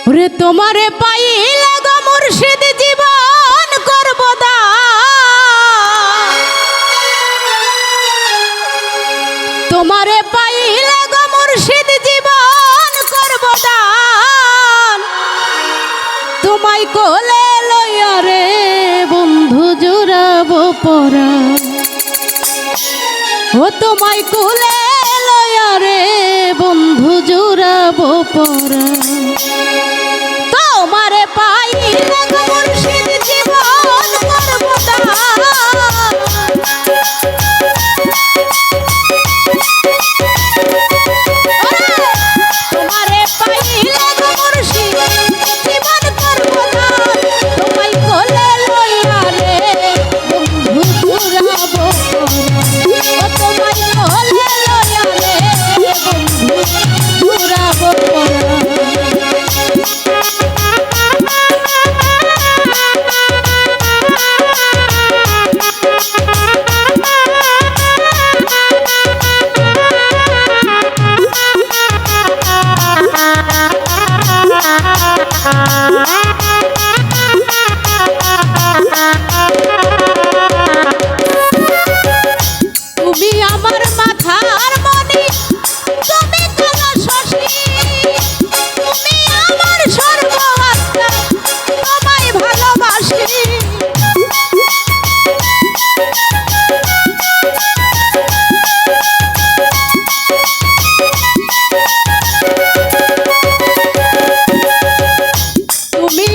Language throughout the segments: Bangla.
ওরে তোমারে পাইলে গো মুর্শিদ জীবন করব দান, তোমারে পাইলে গো মুর্শিদ জীবন করব দান। তোমায় কোলে লইয়া রে বন্ধু জুড়াবো পরাণ, ও তোমায় কোলে লইয়া রে বন্ধু জুড়াবো পরাণ। তোমারে পাইলে গো মুর্শিদ জীবন করব দান, তোমারে পাইলে গো মুর্শিদ জীবন করব দান। তোমায় কোলে লইয়া রে বন্ধু জুড়াবো পরাণ, ও তোমায় কোলে লইয়া রে বন্ধু জুড়াবো পরাণ। তুমি আমার মাথার মনি, তুমি কালো শশী, তুমি আমার সর্বহাত্মা, তোমায় ভালোবাসি। তুমি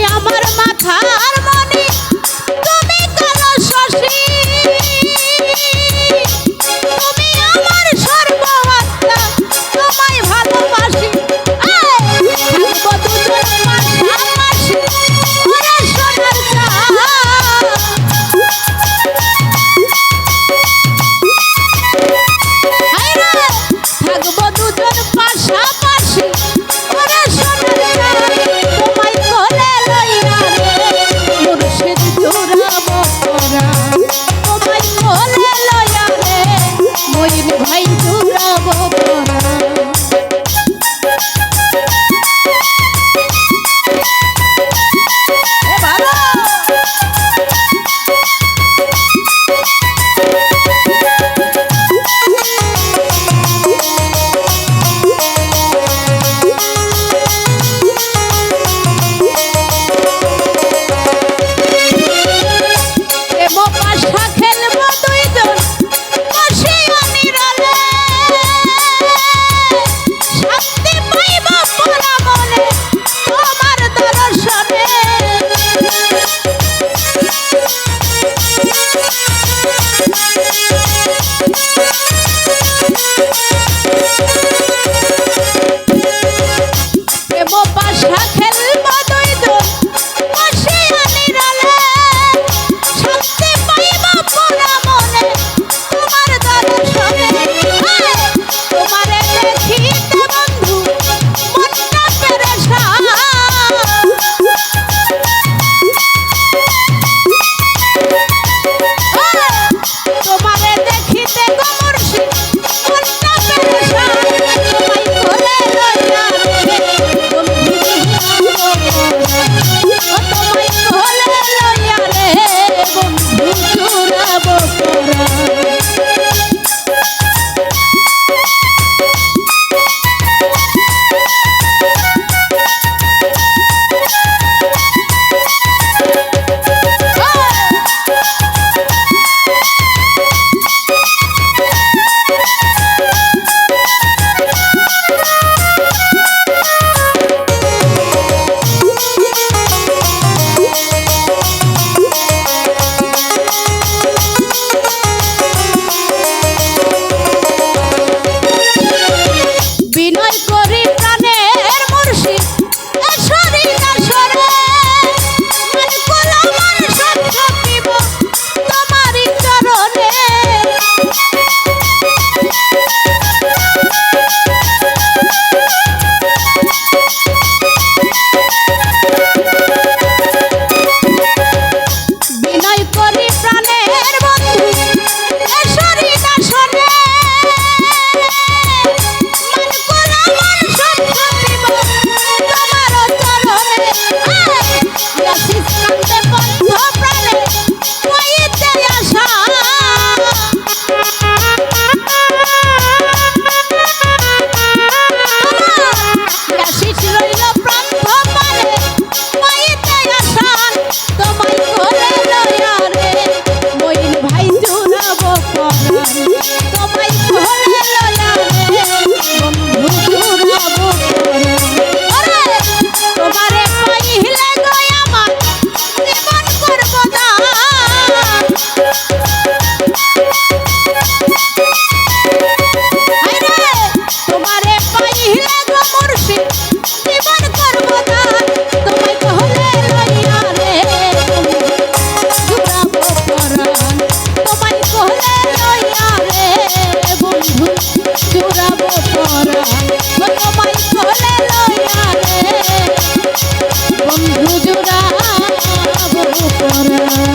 দান